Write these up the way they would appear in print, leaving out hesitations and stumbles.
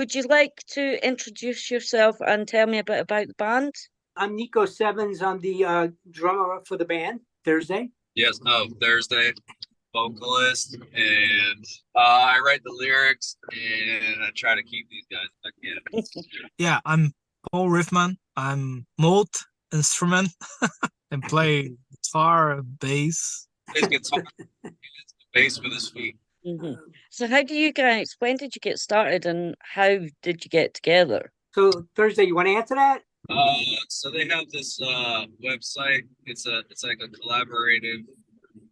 Would you like to introduce yourself and tell me a bit about the band? I'm Nico Sevens. I'm the drummer for the band, Thursday. Yes, no, Thursday, vocalist, and I write the lyrics and I try to keep these guys again. Yeah, I'm Paul Riffman. I'm multi-instrument and play guitar, bass. His guitar, bass with his feet. So how do you guys, when did you get started and how did you get together? So Thursday, you want to answer that? So they have this website. It's like a collaborative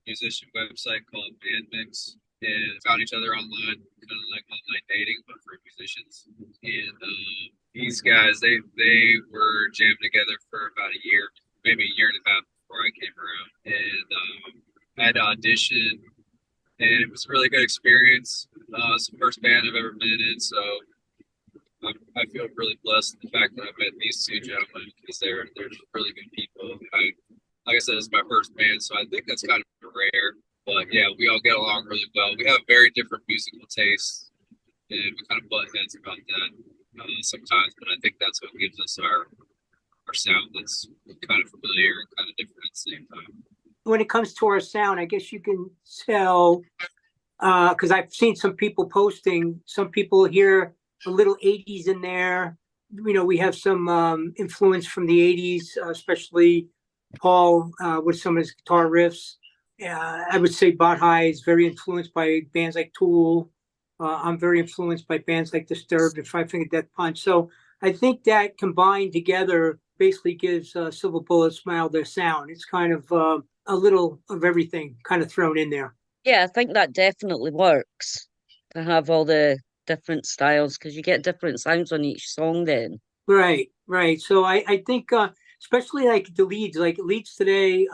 musician website called Bandmix, and found each other online, kind of like online dating, but for musicians. And these guys, they were jammed together for about a year, maybe a year and a half before I came around, and I had to audition, and it was a really good experience. It's the first band I've ever been in, so I feel really blessed the fact that I met these two gentlemen because they're just really good people. Like I said, it's my first band, so I think that's kind of rare. But yeah, we all get along really well. We have very different musical tastes, and we kind of butt heads about that sometimes. But I think that's what gives us our sound that's kind of familiar and kind of different at the same time. When it comes to our sound, I guess you can tell because I've seen some people posting. Some people hear a little 80s in there. You know, we have some influence from the 80s, especially Paul with some of his guitar riffs. I would say Baha'i is very influenced by bands like Tool. I'm very influenced by bands like Disturbed and Five Finger Death Punch. So I think that combined together basically gives Silver Bullet Smile their sound. It's kind of a little of everything kind of thrown in there. Yeah, I think that definitely works to have all the different styles because you get different sounds on each song then. Right. So I think especially like leads today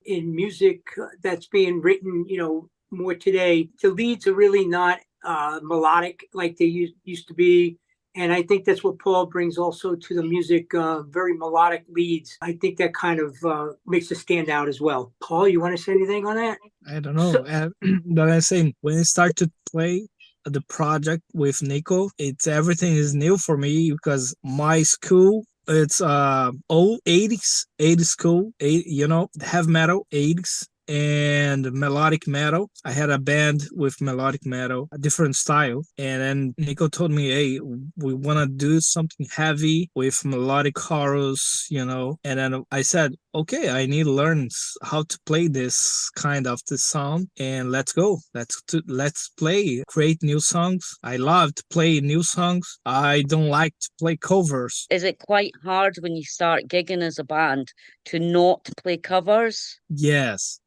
in music that's being written, you know, more today, the leads are really not melodic like they used to be. And I think that's what Paul brings also to the music, very melodic leads. I think that kind of makes it stand out as well. Paul, you want to say anything on that? I don't know. But I'm saying when I start to play the project with Nico, it's everything is new for me because my school it's old 80s school, you know, heavy metal 80s and melodic metal. I had a band with melodic metal, a different style. And then Nico told me, hey, we want to do something heavy with melodic chorus, you know. And then I said, okay, I need to learn how to play this kind of the song, and let's go. Let's play, create new songs. I love to play new songs. I don't like to play covers. Is it quite hard when you start gigging as a band to not play covers? Yes.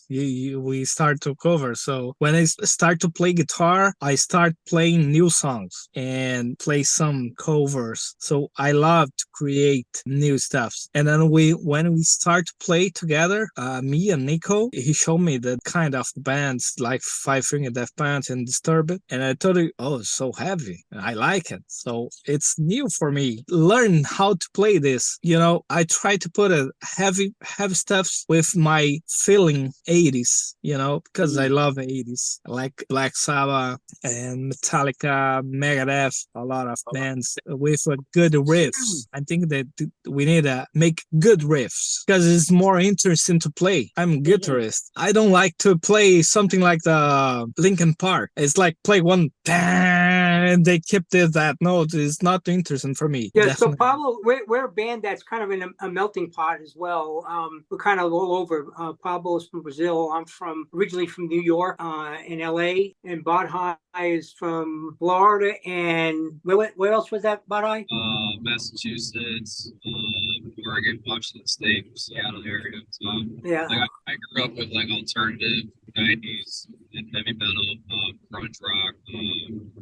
We start to cover. So when I start to play guitar, I start playing new songs and play some covers. So I love to create new stuff. And then when we start to play together, me and Nico, he showed me the kind of bands like Five Finger Death Punch and Disturbed. And I told him, oh, it's so heavy. I like it. So it's new for me. Learn how to play this. You know, I try to put a heavy stuff with my feeling 80s, you know, because I love 80s, like Black Sabbath and Metallica, Megadeth, a lot of bands with good riffs. I think that we need to make good riffs because it's more interesting to play. I'm a guitarist. I don't like to play something like the Linkin Park. It's like play one and they keep that note. It's not interesting for me. Yeah, Definitely. so Pablo, we're a band that's kind of in a melting pot as well. We're kind of all over. Pablo's from Brazil. I'm originally from New York and LA. And Baha'i is from Florida. And where else was that, Baha'i? Massachusetts, Oregon, Washington State, Seattle area. So, Yeah. like, I grew up with like alternative 90s and heavy metal, grunge rock.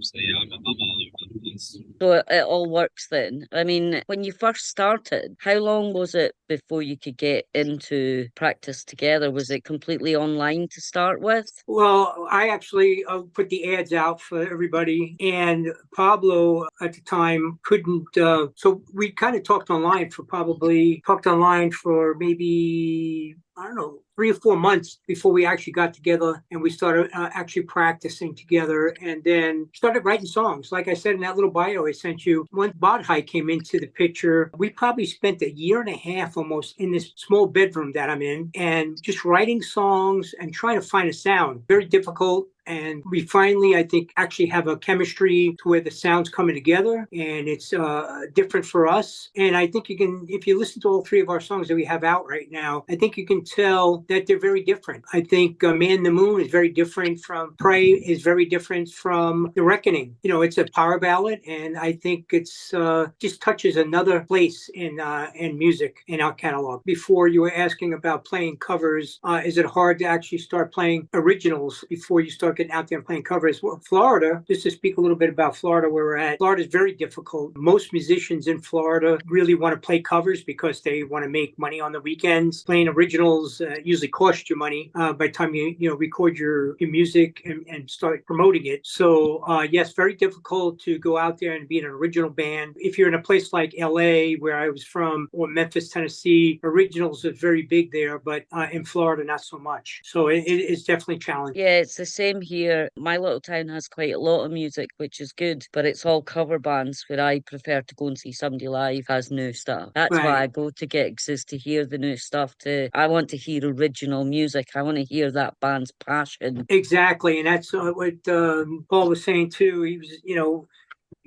So yeah, I'm all over the place. So it all works then. I mean, when you first started, how long was it before you could get into practice together? Was it completely online to start with? Well, I actually put the ads out for everybody, and Pablo at the time couldn't. So we kind of talked online for maybe, I don't know, 3 or 4 months before we actually got together and we started actually practicing together, and then started writing songs. Like I said in that little bio I sent you, once Bodhi came into the picture, we probably spent a year and a half almost in this small bedroom that I'm in and just writing songs and trying to find a sound. Very difficult. And we finally, I think, actually have a chemistry to where the sound's coming together, and it's different for us. And I think you can, if you listen to all three of our songs that we have out right now, I think you can tell that they're very different. I think Man in the Moon is very different from Pray, is very different from The Reckoning. You know, it's a power ballad, and I think it's just touches another place in music in our catalog. Before, you were asking about playing covers. Is it hard to actually start playing originals before you start getting out there and playing covers? Well, Florida, just to speak a little bit about Florida, where we're at, Florida is very difficult. Most musicians in Florida really want to play covers because they want to make money on the weekends. Playing originals usually costs you money by the time you record your music and start promoting it. So yes, very difficult to go out there and be in an original band. If you're in a place like LA, where I was from, or Memphis, Tennessee, originals are very big there, but in Florida, not so much. So it's definitely challenging. Yeah, it's the same here. My little town has quite a lot of music, which is good, but it's all cover bands where I prefer to go and see somebody live as new stuff. That's why I Right. go to gigs, is to hear the new stuff. I want to hear original music. I want to hear that band's passion. Exactly. And that's what Paul was saying too. He was,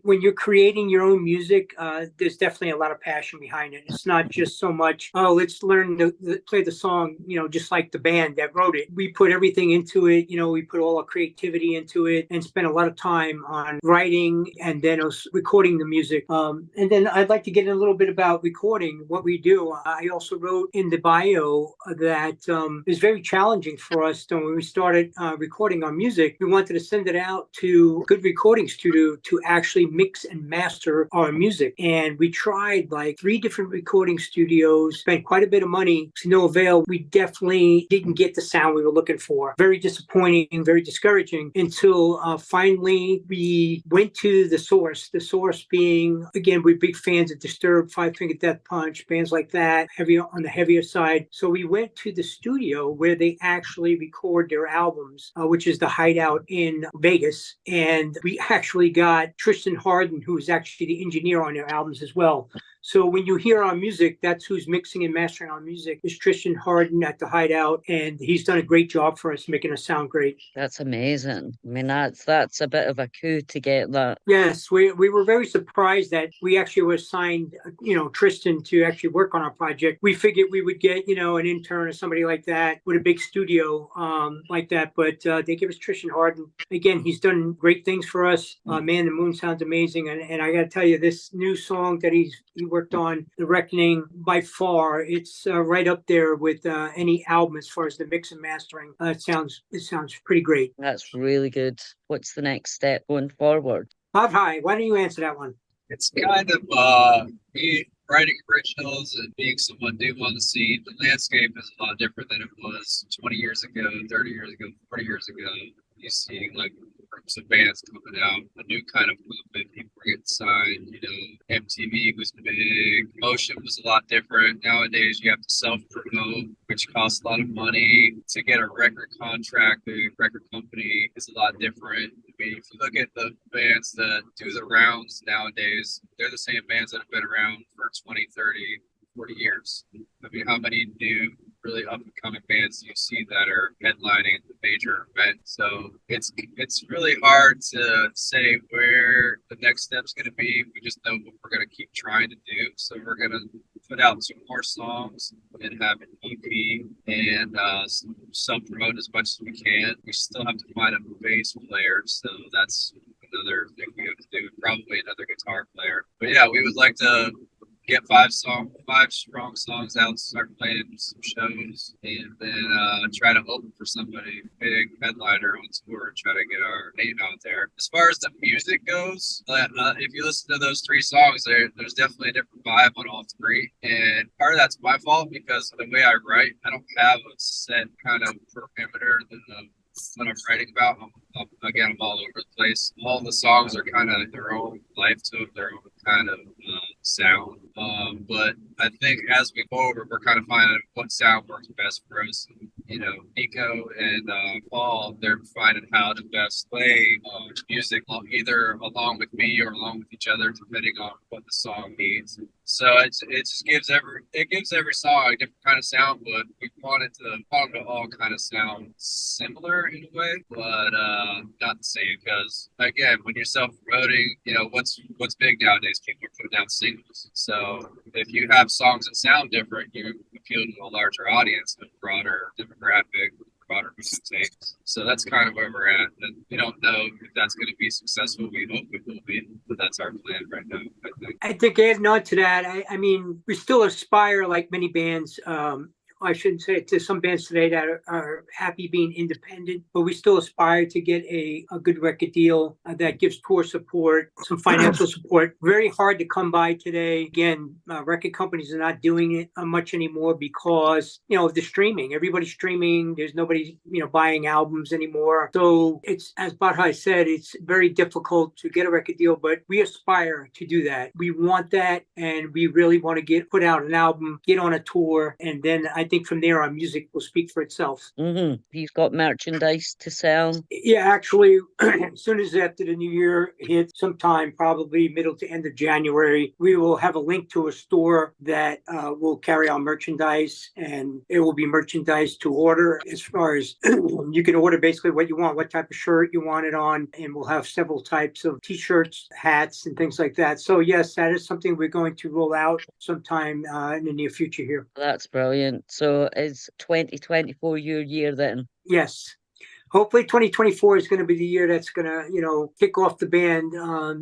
when you're creating your own music, there's definitely a lot of passion behind it. It's not just so much, oh, let's learn to play the song, just like the band that wrote it. We put everything into it. We put all our creativity into it and spent a lot of time on writing and then recording the music. And then I'd like to get in a little bit about recording, what we do. I also wrote in the bio that is very challenging for us. So when we started recording our music, we wanted to send it out to a good recording studio to actually mix and master our music. And we tried like 3 different recording studios, spent quite a bit of money to no avail. We definitely didn't get the sound we were looking for. Very disappointing, very discouraging, until finally we went to the source. The source being, again, we're big fans of Disturbed, Five Finger Death Punch, bands like that, heavy on the heavier side. So we went to the studio where they actually record their albums, which is the Hideout in Vegas. And we actually got Tristan Hardin, who is actually the engineer on their albums as well. So when you hear our music, that's who's mixing and mastering our music, is Tristan Hardin at the Hideout, and he's done a great job for us, making us sound great. That's amazing. I mean, that's a bit of a coup to get that. Yes, we were very surprised that we actually were assigned, Tristan to actually work on our project. We figured we would get, an intern or somebody like that with a big studio like that, but they give us Tristan Hardin. Again, he's done great things for us. Man, the Moon sounds amazing, and I got to tell you, this new song that he worked on, The Reckoning, by far, it's right up there with any album as far as the mix and mastering. It sounds pretty great. That's really good. What's the next step going forward? Hi, why don't you answer that one? It's kind of me writing originals and being someone new on the scene. The landscape is a lot different than it was 20 years ago, 30 years ago, 40 years ago. You see like groups of bands coming out, a new kind of movement, people are getting signed, MTV was big, promotion was a lot different. Nowadays you have to self-promote, which costs a lot of money. To get a record contract, the record company is a lot different. I mean, if you look at the bands that do the rounds nowadays, they're the same bands that have been around for 20, 30, 40 years. I mean, how many new, really up-and-coming bands do you see that are headlining the major event? So it's really hard to say where the next step's going to be. We just know what we're going to keep trying to do. So we're going to put out some more songs and have an EP and self-promote as much as we can. We still have to find a bass player, so that's another thing we have to do. Probably another guitar player. But yeah, we would like to get 5 strong songs out, start playing some shows, and then try to open for somebody big headliner on tour and try to get our name out there. As far as the music goes, if you listen to those 3 songs, there's definitely a different vibe on all 3. And part of that's my fault because of the way I write, I don't have a set kind of parameter that I'm writing about. I'm all over the place. All the songs are kind of their own life to them, their own kind of sound. But I think as we go over, we're kind of finding what sound works best for us. Nico and Paul, they're finding how to best play music either along with me or along with each other, depending on what the song needs. So it just gives every song a different kind of sound, but we wanted them to all kind of sound similar in a way, but not the same. Because again, when you're self-promoting, what's big nowadays, people are putting out singles. So if you have songs that sound different, you appeal to a larger audience, a broader demographic, broader music taste. So that's kind of where we're at. And we don't know if that's going to be successful. We hope it will be, but that's our plan right now, I think. I think adding on to that, I mean, we still aspire, like many bands, I shouldn't say it, to some bands today that are happy being independent, but we still aspire to get a good record deal that gives tour support, some financial support. Very hard to come by today. Again, record companies are not doing it much anymore because, of the streaming. Everybody's streaming. There's nobody, buying albums anymore. So it's, as Badhai said, it's very difficult to get a record deal, but we aspire to do that. We want that, and we really want to put out an album, get on a tour, and then I think from there our music will speak for itself. You've got merchandise to sell? Yeah, actually, as soon as after the new year hits, sometime probably middle to end of January, we will have a link to a store that will carry our merchandise, and it will be merchandise to order. As far as you can order basically what you want, what type of shirt you want it on, and we'll have several types of t-shirts, hats, and things like that. So yes, that is something we're going to roll out sometime in the near future here. That's brilliant. So is 2024 your year then? Yes. Hopefully 2024 is going to be the year that's going to, kick off the band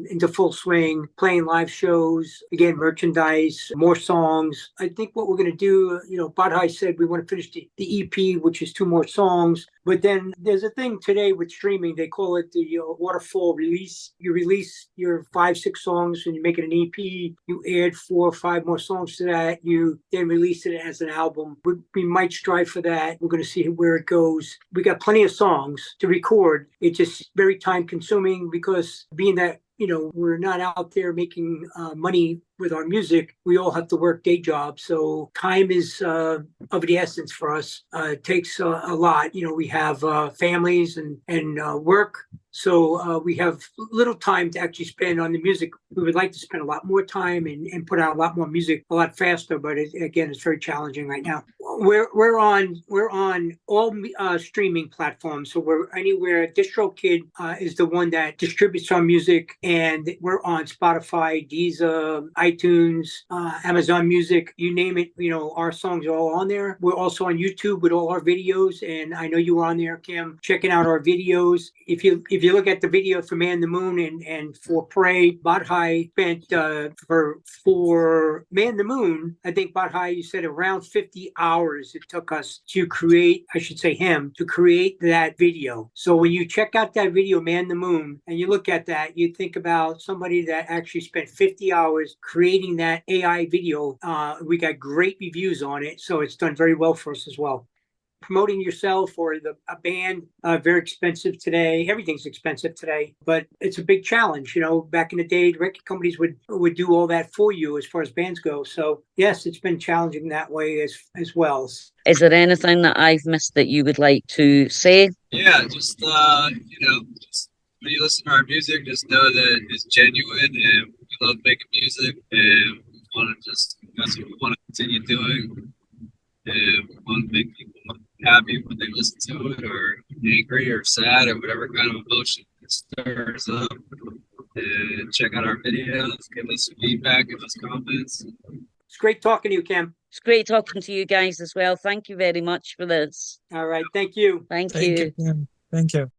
into full swing, playing live shows, again, merchandise, more songs. I think what we're going to do, Badhai said we want to finish the EP, which is 2 more songs. But then there's a thing today with streaming. They call it the waterfall release. You release your 5-6 songs and you make it an EP. You add 4 or 5 more songs to that. You then release it as an album. We might strive for that. We're going to see where it goes. We got plenty of songs to record. It's just very time consuming because being that we're not out there making money with our music. We all have to work day jobs. So time is of the essence for us. It takes a lot. We have families and work. So we have little time to actually spend on the music. We would like to spend a lot more time and put out a lot more music a lot faster. But again, it's very challenging right now. We're on all streaming platforms. So we're anywhere. DistroKid is the one that distributes our music, and we're on Spotify, Deezer, iTunes, Amazon Music, you name it. Our songs are all on there. We're also on YouTube with all our videos, and I know you were on there, Kim, checking out our videos. If you look at the video for Man the Moon and for Pray, Badhai spent for Man the Moon, I think Badhai, you said around 50 hours it took us to create, I should say him, to create that video. So when you check out that video, Man the Moon, and you look at that, you think about somebody that actually spent 50 hours creating that AI video. We got great reviews on it, so it's done very well for us as well. Promoting yourself or a band, very expensive today. Everything's expensive today, but it's a big challenge. Back in the day, the record companies would do all that for you as far as bands go. So yes, it's been challenging that way as well. Is there anything that I've missed that you would like to say? Yeah, just just when you listen to our music, just know that it's genuine and we love making music, and that's what we want to continue doing. And we want to make people happy when they listen to it, or angry or sad or whatever kind of emotion it stirs up. And check out our videos, give us some feedback, give us comments. It's great talking to you, Kim. It's great talking to you guys as well. Thank you very much for this. All right. Thank you. Thank you. Thank you.